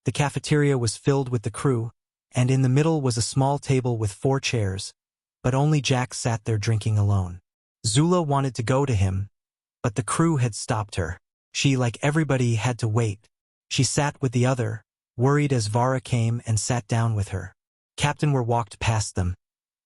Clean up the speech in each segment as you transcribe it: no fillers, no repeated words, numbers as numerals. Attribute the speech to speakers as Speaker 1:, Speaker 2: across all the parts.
Speaker 1: The cafeteria was filled with the crew, and in the middle was a small table with 4 chairs, but only Jack sat there drinking alone. Zula wanted to go to him, but the crew had stopped her. She, like everybody, had to wait. She sat with the other, worried as Vara came and sat down with her. Captain Were walked past them,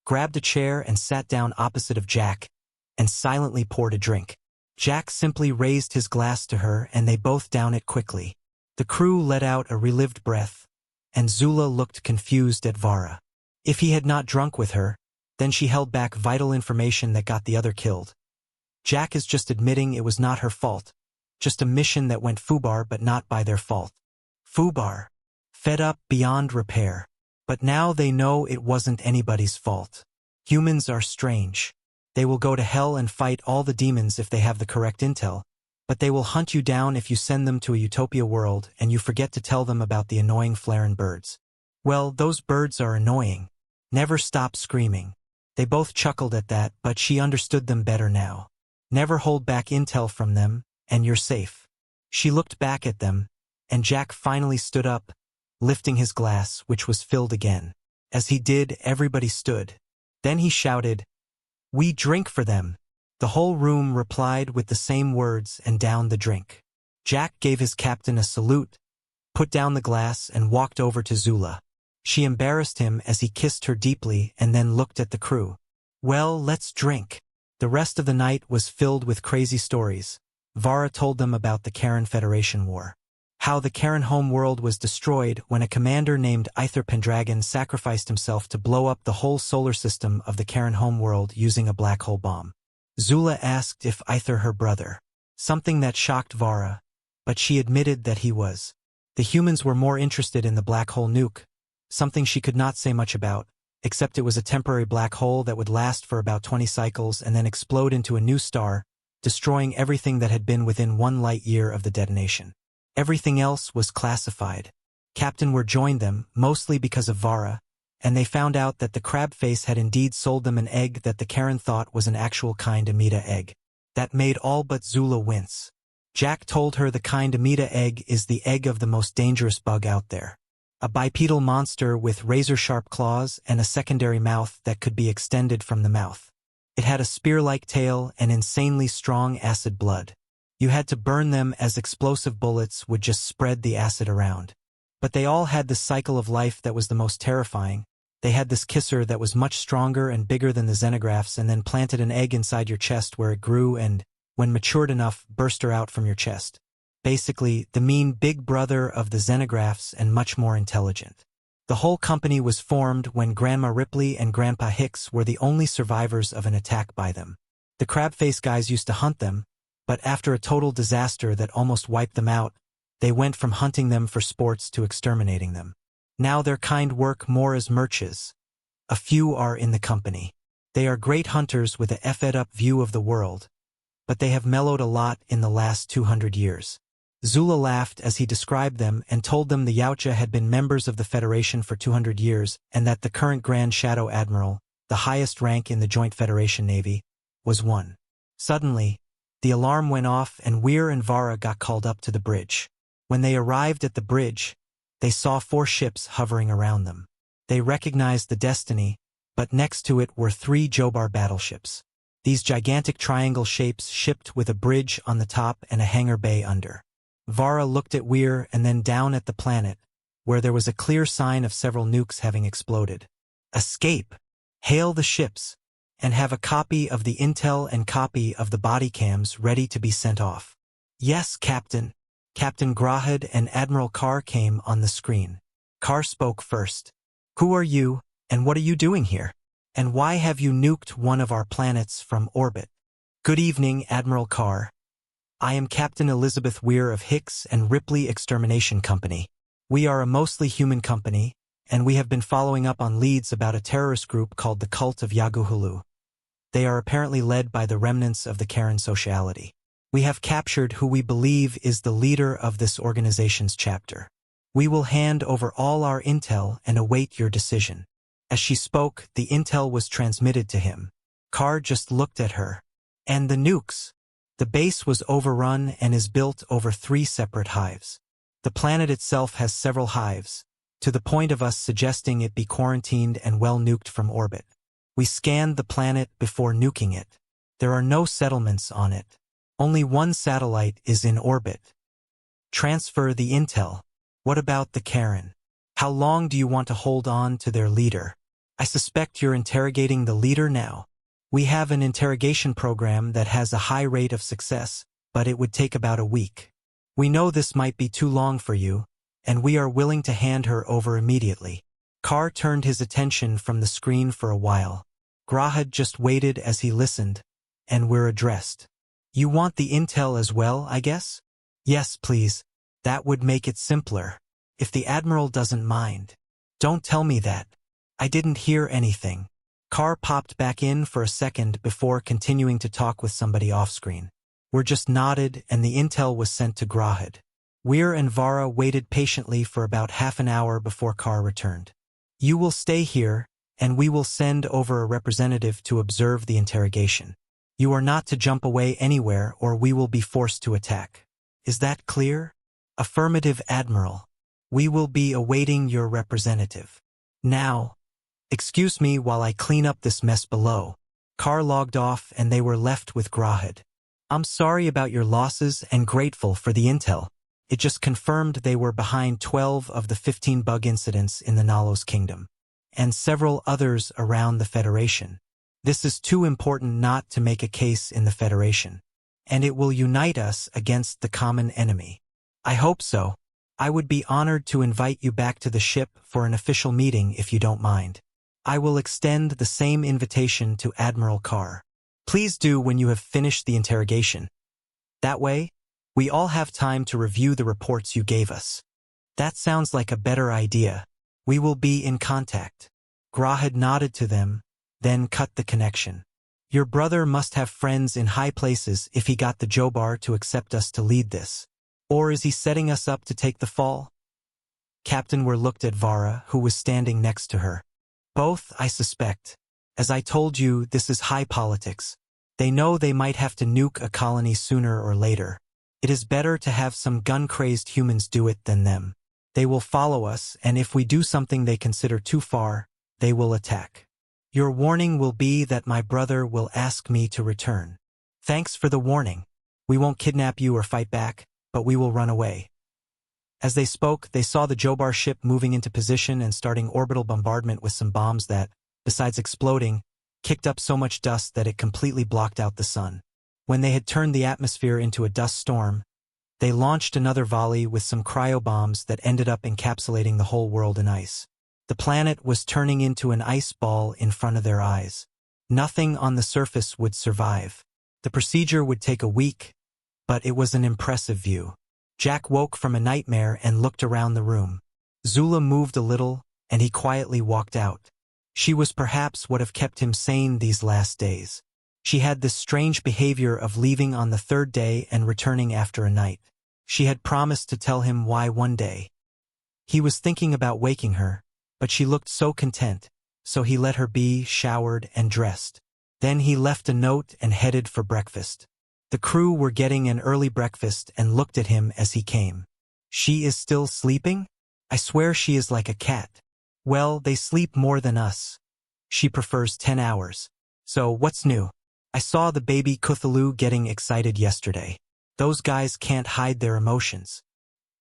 Speaker 1: grabbed a chair and sat down opposite of Jack, and silently poured a drink. Jack simply raised his glass to her and they both downed it quickly. The crew let out a relieved breath, and Zula looked confused at Vara. If he had not drunk with her, then she held back vital information that got the other killed. Jack is just admitting it was not her fault, just a mission that went foobar but not by their fault. Foobar. Fed up beyond repair. But now they know it wasn't anybody's fault. Humans are strange. They will go to hell and fight all the demons if they have the correct intel, but they will hunt you down if you send them to a utopia world and you forget to tell them about the annoying Flaren birds. Well, those birds are annoying. Never stop screaming. They both chuckled at that, but she understood them better now. Never hold back intel from them, and you're safe. She looked back at them, and Jack finally stood up, lifting his glass, which was filled again. As he did, everybody stood. Then he shouted, "We drink for them." The whole room replied with the same words and downed the drink. Jack gave his captain a salute, put down the glass and walked over to Zula. She embarrassed him as he kissed her deeply and then looked at the crew. "Well, let's drink." The rest of the night was filled with crazy stories. Vara told them about the Karen Federation War. How the Karen home world was destroyed when a commander named Aether Pendragon sacrificed himself to blow up the whole solar system of the Karen home world using a black hole bomb. Zula asked if Aether her brother. Something that shocked Vara, but she admitted that he was. The humans were more interested in the black hole nuke, something she could not say much about, except it was a temporary black hole that would last for about 20 cycles and then explode into a new star, destroying everything that had been within 1 light year of the detonation. Everything else was classified. Captain Were joined them, mostly because of Vara, and they found out that the crab face had indeed sold them an egg that the Karen thought was an actual kind Amida egg. That made all but Zula wince. Jack told her the kind Amida egg is the egg of the most dangerous bug out there. A bipedal monster with razor-sharp claws and a secondary mouth that could be extended from the mouth. It had a spear-like tail and insanely strong acid blood. You had to burn them as explosive bullets would just spread the acid around. But they all had this cycle of life that was the most terrifying. They had this kisser that was much stronger and bigger than the xenographs and then planted an egg inside your chest where it grew and, when matured enough, burst her out from your chest. Basically, the mean big brother of the xenographs and much more intelligent. The whole company was formed when Grandma Ripley and Grandpa Hicks were the only survivors of an attack by them. The crab-face guys used to hunt them, but after a total disaster that almost wiped them out, they went from hunting them for sports to exterminating them. Now their kind work more as merches. A few are in the company. They are great hunters with a effed-up view of the world, but they have mellowed a lot in the last 200 years. Zula laughed as he described them and told them the Yautja had been members of the Federation for 200 years and that the current Grand Shadow Admiral, the highest rank in the Joint Federation Navy, was one. Suddenly, the alarm went off and Weir and Vara got called up to the bridge. When they arrived at the bridge, they saw 4 ships hovering around them. They recognized the Destiny, but next to it were 3 Jobar battleships. These gigantic triangle shapes shipped with a bridge on the top and a hangar bay under. Vara looked at Weir and then down at the planet, where there was a clear sign of several nukes having exploded. "Escape! Hail the ships! And have a copy of the intel and copy of the body cams ready to be sent off." "Yes, Captain." Captain Grahad and Admiral Carr came on the screen. Carr spoke first. "Who are you, and what are you doing here? And why have you nuked one of our planets from orbit?" "Good evening, Admiral Carr. I am Captain Elizabeth Weir of Hicks and Ripley Extermination Company. We are a mostly human company, and we have been following up on leads about a terrorist group called the Cult of Yaguhulu. They are apparently led by the remnants of the Karen sociality. We have captured who we believe is the leader of this organization's chapter. We will hand over all our intel and await your decision." As she spoke, the intel was transmitted to him. Carr just looked at her. "And the nukes? The base was overrun and is built over 3 separate hives. The planet itself has several hives, to the point of us suggesting it be quarantined and well nuked from orbit. We scanned the planet before nuking it. There are no settlements on it. Only one satellite is in orbit. Transfer the intel. What about the Karen? How long do you want to hold on to their leader? I suspect you're interrogating the leader now. We have an interrogation program that has a high rate of success, but it would take about a week. We know this might be too long for you, and we are willing to hand her over immediately. Carr turned his attention from the screen for a while. Grahad just waited as he listened, and we're addressed. You want the intel as well, I guess? Yes, please. That would make it simpler. If the Admiral doesn't mind. Don't tell me that. I didn't hear anything. Carr popped back in for a second before continuing to talk with somebody off-screen. We're just nodded and the intel was sent to Grahad. Weir and Vara waited patiently for about half an hour before Carr returned. You will stay here, and we will send over a representative to observe the interrogation. You are not to jump away anywhere or we will be forced to attack. Is that clear? Affirmative, Admiral. We will be awaiting your representative. Now, excuse me while I clean up this mess below. Carr logged off and they were left with Grahad. I'm sorry about your losses and grateful for the intel. It just confirmed they were behind 12 of the 15 bug incidents in the Nalos Kingdom, and several others around the Federation. This is too important not to make a case in the Federation, and it will unite us against the common enemy. I hope so. I would be honored to invite you back to the ship for an official meeting if you don't mind. I will extend the same invitation to Admiral Carr. Please do when you have finished the interrogation. That way, we all have time to review the reports you gave us. That sounds like a better idea. We will be in contact. Grahad nodded to them, then cut the connection. Your brother must have friends in high places if he got the Jobar to accept us to lead this. Or is he setting us up to take the fall? Captain Weir looked at Vara, who was standing next to her. Both, I suspect. As I told you, this is high politics. They know they might have to nuke a colony sooner or later. It is better to have some gun-crazed humans do it than them. They will follow us, and if we do something they consider too far, they will attack. Your warning will be that my brother will ask me to return. Thanks for the warning. We won't kidnap you or fight back, but we will run away. As they spoke, they saw the Jobar ship moving into position and starting orbital bombardment with some bombs that, besides exploding, kicked up so much dust that it completely blocked out the sun. When they had turned the atmosphere into a dust storm, they launched another volley with some cryobombs that ended up encapsulating the whole world in ice. The planet was turning into an ice ball in front of their eyes. Nothing on the surface would survive. The procedure would take a week, but it was an impressive view. Jack woke from a nightmare and looked around the room. Zula moved a little, and he quietly walked out. She was perhaps what have kept him sane these last days. She had this strange behavior of leaving on the third day and returning after a night. She had promised to tell him why one day. He was thinking about waking her, but she looked so content, so he let her be, showered and dressed. Then he left a note and headed for breakfast. The crew were getting an early breakfast and looked at him as he came. She is still sleeping? I swear she is like a cat. Well, they sleep more than us. She prefers 10 hours. So what's new? I saw the baby Cthulhu getting excited yesterday. Those guys can't hide their emotions.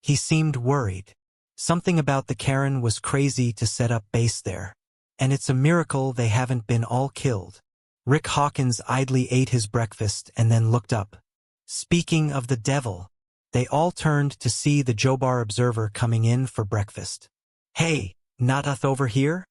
Speaker 1: He seemed worried. Something about the Karen was crazy to set up base there. And it's a miracle they haven't been all killed. Rick Hawkins idly ate his breakfast and then looked up. Speaking of the devil, they all turned to see the Jobar observer coming in for breakfast. Hey, Nadath over here?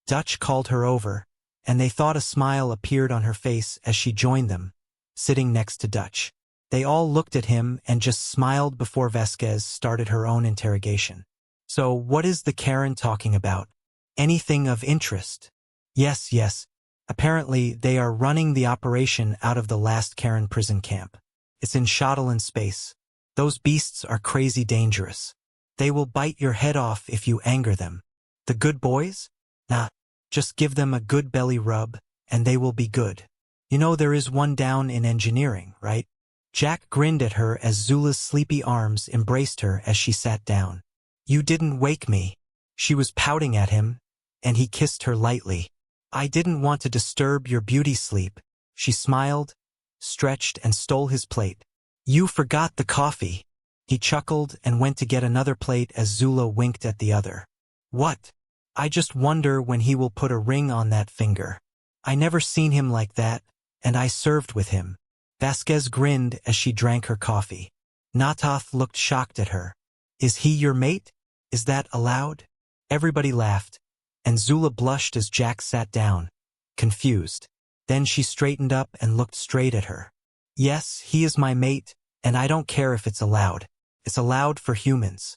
Speaker 1: Dutch called her over, and they thought a smile appeared on her face as she joined them, sitting next to Dutch. They all looked at him and just smiled before Vasquez started her own interrogation. So what is the Karen talking about? Anything of interest? Yes. Apparently, they are running the operation out of the last Karen prison camp. It's in Shuttle in space. Those beasts are crazy dangerous. They will bite your head off if you anger them. The good boys? Nah, just give them a good belly rub, and they will be good. You know there is one down in engineering, right? Jack grinned at her as Zula's sleepy arms embraced her as she sat down. You didn't wake me. She was pouting at him, and he kissed her lightly. I didn't want to disturb your beauty sleep. She smiled, stretched, and stole his plate. You forgot the coffee. He chuckled and went to get another plate as Zula winked at the other. What? I just wonder when he will put a ring on that finger. I never seen him like that, and I served with him. Vasquez grinned as she drank her coffee. Natoth looked shocked at her. Is he your mate? Is that allowed? Everybody laughed, and Zula blushed as Jack sat down, confused. Then she straightened up and looked straight at her. Yes, he is my mate, and I don't care if it's allowed. It's allowed for humans.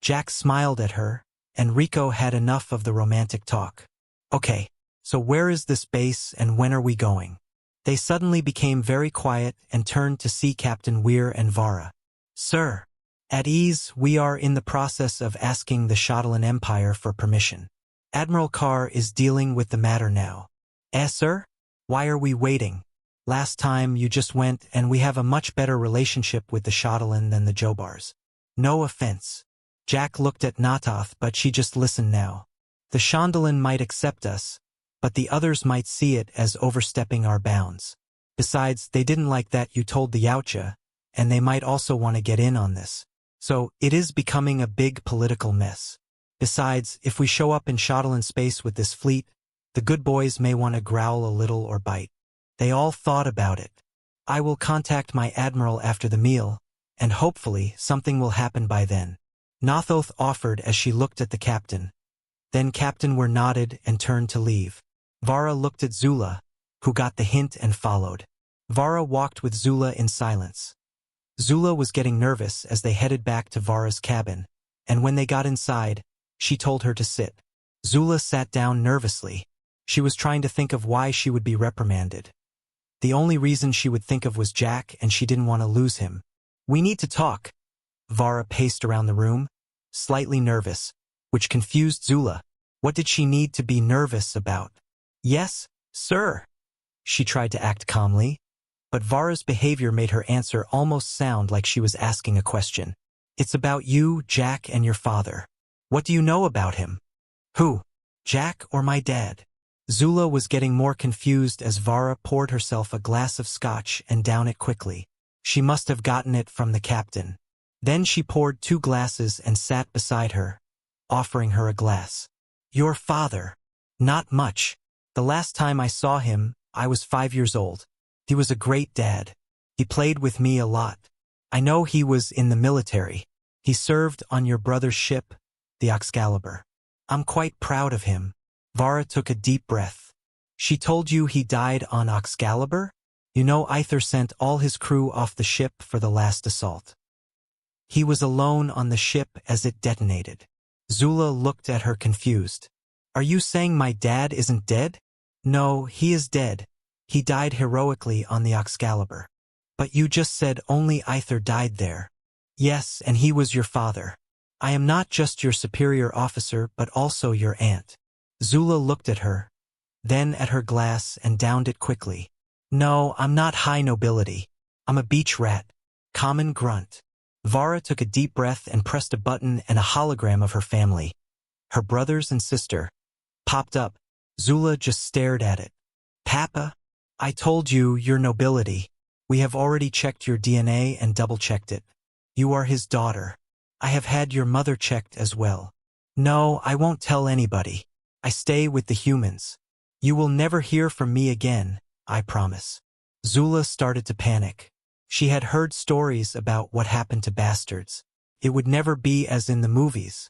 Speaker 1: Jack smiled at her, and Rico had enough of the romantic talk. Okay, so where is this base and when are we going? They suddenly became very quiet and turned to see Captain Weir and Vara. Sir, at ease, we are in the process of asking the Shotolan Empire for permission. Admiral Carr is dealing with the matter now. Sir? Why are we waiting? Last time you just went and we have a much better relationship with the Shotolan than the Jobars. No offense. Jack looked at Natoth, but she just listened now. The Shondalan might accept us, but the others might see it as overstepping our bounds. Besides, they didn't like that you told the Yautja, and they might also want to get in on this. So, it is becoming a big political mess. Besides, if we show up in Shotolan space with this fleet, the good boys may want to growl a little or bite. They all thought about it. I will contact my admiral after the meal, and hopefully something will happen by then. Natoth offered as she looked at the captain. Then Captain Weir nodded and turned to leave. Vara looked at Zula, who got the hint and followed. Vara walked with Zula in silence. Zula was getting nervous as they headed back to Vara's cabin, and when they got inside, she told her to sit. Zula sat down nervously. She was trying to think of why she would be reprimanded. The only reason she would think of was Jack, and she didn't want to lose him. We need to talk. Vara paced around the room, slightly nervous, which confused Zula. What did she need to be nervous about? Yes, sir. She tried to act calmly, but Vara's behavior made her answer almost sound like she was asking a question. It's about you, Jack, and your father. What do you know about him? Who? Jack or my dad? Zula was getting more confused as Vara poured herself a glass of scotch and downed it quickly. She must have gotten it from the captain. Then she poured 2 glasses and sat beside her, offering her a glass. Your father. Not much. The last time I saw him, I was 5 years old. He was a great dad. He played with me a lot. I know he was in the military. He served on your brother's ship, the Excalibur. I'm quite proud of him. Vara took a deep breath. She told you he died on Excalibur? You know Aether sent all his crew off the ship for the last assault. He was alone on the ship as it detonated. Zula looked at her confused. Are you saying my dad isn't dead? No, he is dead. He died heroically on the Excalibur. But you just said only Aether died there. Yes, and he was your father. I am not just your superior officer but also your aunt. Zula looked at her, then at her glass and downed it quickly. No, I'm not high nobility. I'm a beach rat. Common grunt. Vara took a deep breath and pressed a button, and a hologram of her family, her brothers and sister, popped up. Zula just stared at it. Papa? I told you, your nobility. We have already checked your DNA and double-checked it. You are his daughter. I have had your mother checked as well. No, I won't tell anybody. I stay with the humans. You will never hear from me again, I promise. Zula started to panic. She had heard stories about what happened to bastards. It would never be as in the movies.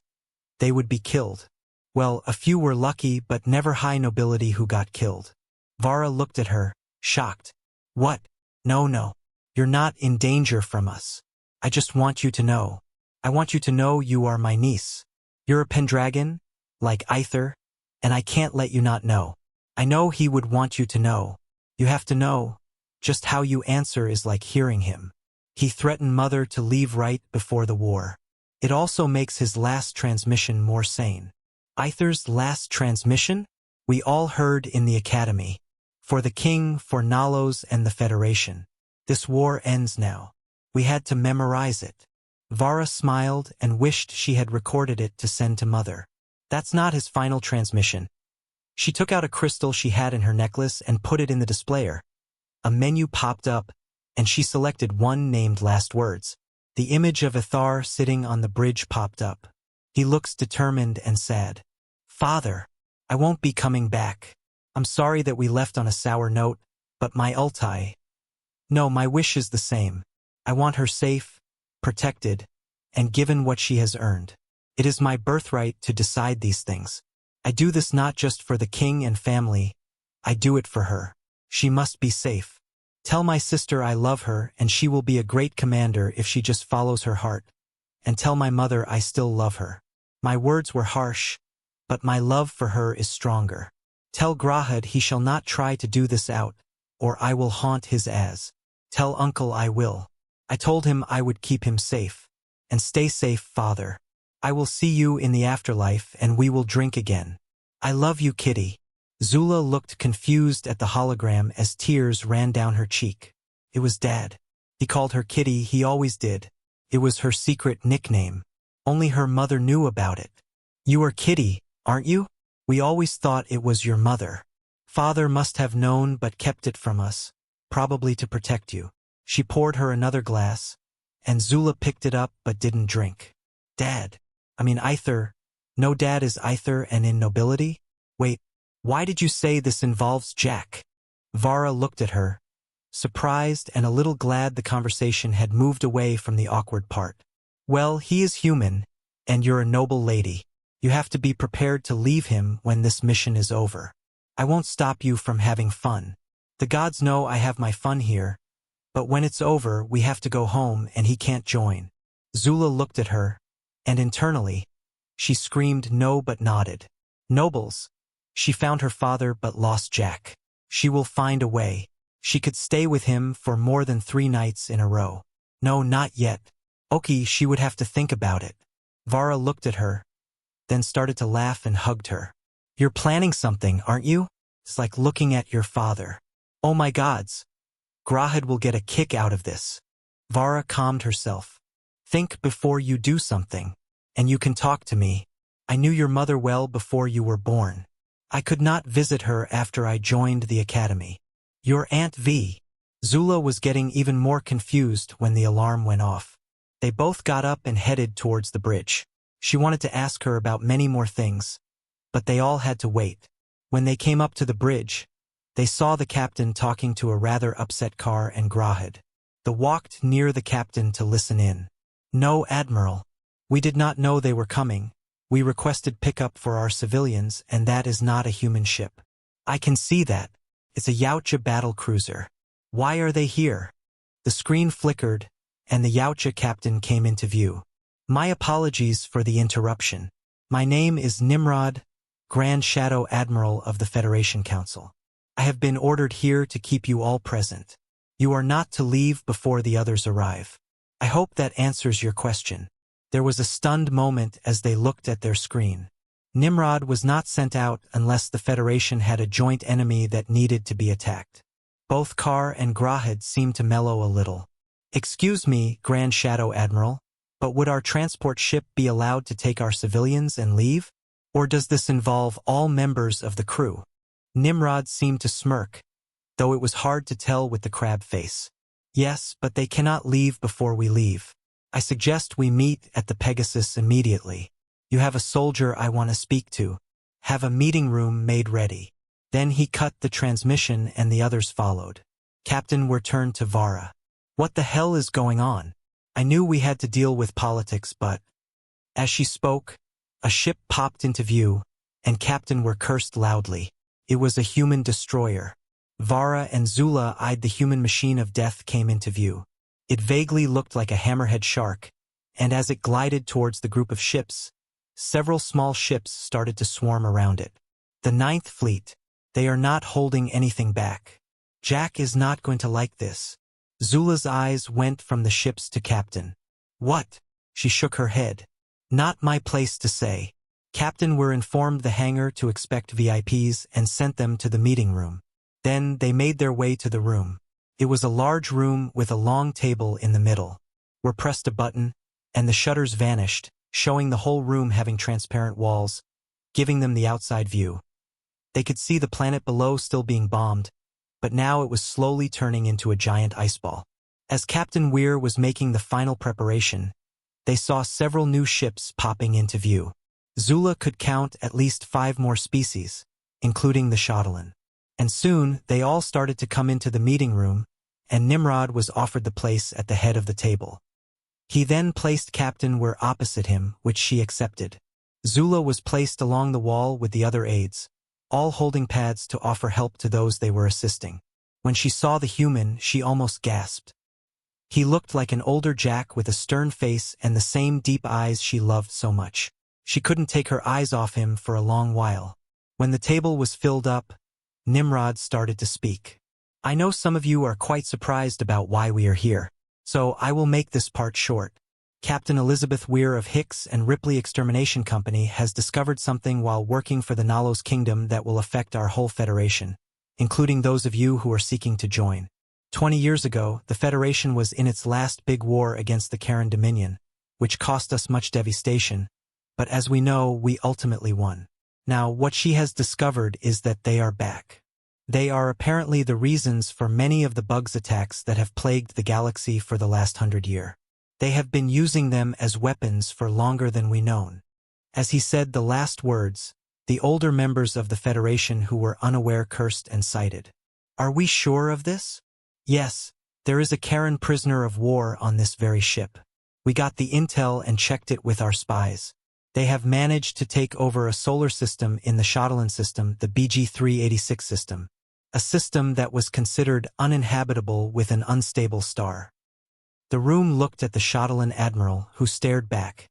Speaker 1: They would be killed. Well, a few were lucky, but never high nobility who got killed. Vara looked at her, shocked. What? No. You're not in danger from us. I just want you to know. I want you to know you are my niece. You're a Pendragon, like Aether, and I can't let you not know. I know he would want you to know. You have to know. Just how you answer is like hearing him. He threatened Mother to leave right before the war. It also makes his last transmission more sane. Aether's last transmission? We all heard in the academy. For the king, for Nalos and the Federation. This war ends now. We had to memorize it. Vara smiled and wished she had recorded it to send to Mother. That's not his final transmission. She took out a crystal she had in her necklace and put it in the displayer. A menu popped up, and she selected one named Last Words. The image of Ithar sitting on the bridge popped up. He looks determined and sad. Father, I won't be coming back. I'm sorry that we left on a sour note, but my ulti. No, my wish is the same. I want her safe, protected, and given what she has earned. It is my birthright to decide these things. I do this not just for the king and family. I do it for her. She must be safe. Tell my sister I love her and she will be a great commander if she just follows her heart. And tell my mother I still love her. My words were harsh, but my love for her is stronger. Tell Grahad he shall not try to do this out, or I will haunt his ass. Tell uncle I will. I told him I would keep him safe. And stay safe, father. I will see you in the afterlife and we will drink again. I love you, kitty. Zula looked confused at the hologram as tears ran down her cheek. It was Dad. He called her Kitty, he always did. It was her secret nickname. Only her mother knew about it. You are Kitty, aren't you? We always thought it was your mother. Father must have known but kept it from us, probably to protect you. She poured her another glass, and Zula picked it up but didn't drink. Dad. Aether. No, Dad is Aether and in nobility? Wait. Why did you say this involves Jack? Vara looked at her, surprised and a little glad the conversation had moved away from the awkward part. Well, he is human, and you're a noble lady. You have to be prepared to leave him when this mission is over. I won't stop you from having fun. The gods know I have my fun here, but when it's over we have to go home and he can't join. Zula looked at her, and internally, she screamed no but nodded. Nobles. She found her father but lost Jack. She will find a way. She could stay with him for more than 3 nights in a row. No, not yet. Okay, she would have to think about it. Vara looked at her, then started to laugh and hugged her. You're planning something, aren't you? It's like looking at your father. Oh my gods. Grahad will get a kick out of this. Vara calmed herself. Think before you do something. And you can talk to me. I knew your mother well before you were born. I could not visit her after I joined the academy. Your Aunt V. Zula was getting even more confused when the alarm went off. They both got up and headed towards the bridge. She wanted to ask her about many more things, but they all had to wait. When they came up to the bridge, they saw the captain talking to a rather upset Kar and Grahad. They walked near the captain to listen in. No, Admiral. We did not know they were coming. We requested pickup for our civilians, and that is not a human ship. I can see that. It's a Yautja battle cruiser. Why are they here? The screen flickered, and the Yautja captain came into view. My apologies for the interruption. My name is Nimrod, Grand Shadow Admiral of the Federation Council. I have been ordered here to keep you all present. You are not to leave before the others arrive. I hope that answers your question. There was a stunned moment as they looked at their screen. Nimrod was not sent out unless the Federation had a joint enemy that needed to be attacked. Both Kar and Grahad seemed to mellow a little. Excuse me, Grand Shadow Admiral, but would our transport ship be allowed to take our civilians and leave? Or does this involve all members of the crew? Nimrod seemed to smirk, though it was hard to tell with the crab face. Yes, but they cannot leave before we leave. I suggest we meet at the Pegasus immediately. You have a soldier I want to speak to. Have a meeting room made ready. Then he cut the transmission and the others followed. Captain were turned to Vara. What the hell is going on? I knew we had to deal with politics, but... As she spoke, a ship popped into view, and Captain were cursed loudly. It was a human destroyer. Vara and Zula eyed the human machine of death came into view. It vaguely looked like a hammerhead shark, and as it glided towards the group of ships, several small ships started to swarm around it. The Ninth Fleet. They are not holding anything back. Jack is not going to like this. Zula's eyes went from the ships to Captain. What? She shook her head. Not my place to say. Captain were informed the hangar to expect VIPs and sent them to the meeting room. Then they made their way to the room. It was a large room with a long table in the middle. We pressed a button, and the shutters vanished, showing the whole room having transparent walls, giving them the outside view. They could see the planet below still being bombed, but now it was slowly turning into a giant ice ball. As Captain Weir was making the final preparation, they saw several new ships popping into view. Zula could count at least 5 more species, including the Shotolan. And soon, they all started to come into the meeting room, and Nimrod was offered the place at the head of the table. He then placed Captain Weir opposite him, which she accepted. Zula was placed along the wall with the other aides, all holding pads to offer help to those they were assisting. When she saw the human, she almost gasped. He looked like an older Jack with a stern face and the same deep eyes she loved so much. She couldn't take her eyes off him for a long while. When the table was filled up, Nimrod started to speak. I know some of you are quite surprised about why we are here, so I will make this part short. Captain Elizabeth Weir of Hicks and Ripley Extermination Company has discovered something while working for the Nalos Kingdom that will affect our whole Federation, including those of you who are seeking to join. 20 years ago, the Federation was in its last big war against the Karen Dominion, which cost us much devastation, but as we know, we ultimately won. Now, what she has discovered is that they are back. They are apparently the reasons for many of the bugs attacks that have plagued the galaxy for the last 100 years. They have been using them as weapons for longer than we known. As he said the last words, the older members of the Federation who were unaware cursed and cited. Are we sure of this? Yes, there is a Karen prisoner of war on this very ship. We got the intel and checked it with our spies. They have managed to take over a solar system in the Shotolan system, the BG-386 system, a system that was considered uninhabitable with an unstable star. The room looked at the Shotolan admiral, who stared back.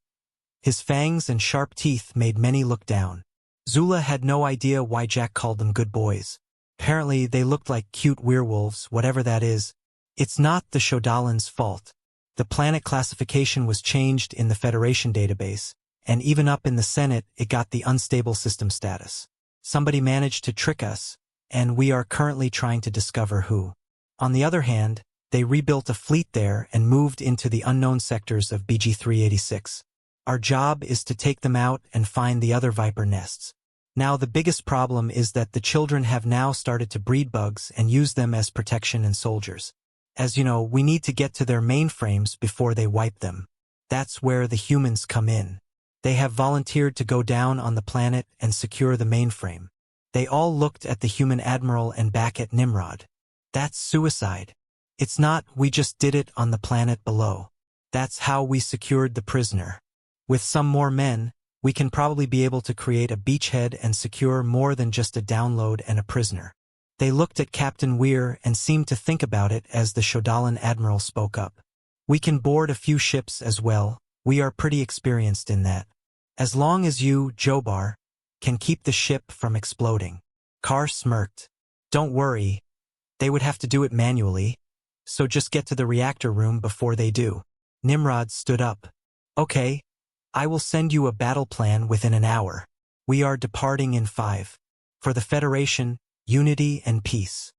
Speaker 1: His fangs and sharp teeth made many look down. Zula had no idea why Jack called them good boys. Apparently, they looked like cute werewolves, whatever that is. It's not the Shotolan's fault. The planet classification was changed in the Federation database, and even up in the Senate, it got the unstable system status. Somebody managed to trick us, and we are currently trying to discover who. On the other hand, they rebuilt a fleet there and moved into the unknown sectors of BG-386. Our job is to take them out and find the other Viper nests. Now the biggest problem is that the children have now started to breed bugs and use them as protection and soldiers. As you know, we need to get to their mainframes before they wipe them. That's where the humans come in. They have volunteered to go down on the planet and secure the mainframe. They all looked at the human admiral and back at Nimrod. That's suicide. It's not, we just did it on the planet below. That's how we secured the prisoner. With some more men, we can probably be able to create a beachhead and secure more than just a download and a prisoner. They looked at Captain Weir and seemed to think about it as the Shotolan admiral spoke up. We can board a few ships as well. We are pretty experienced in that. As long as you, Jobar, can keep the ship from exploding. Carr smirked. Don't worry. They would have to do it manually, so just get to the reactor room before they do. Nimrod stood up. Okay. I will send you a battle plan within an hour. We are departing in 5. For the Federation, unity and peace.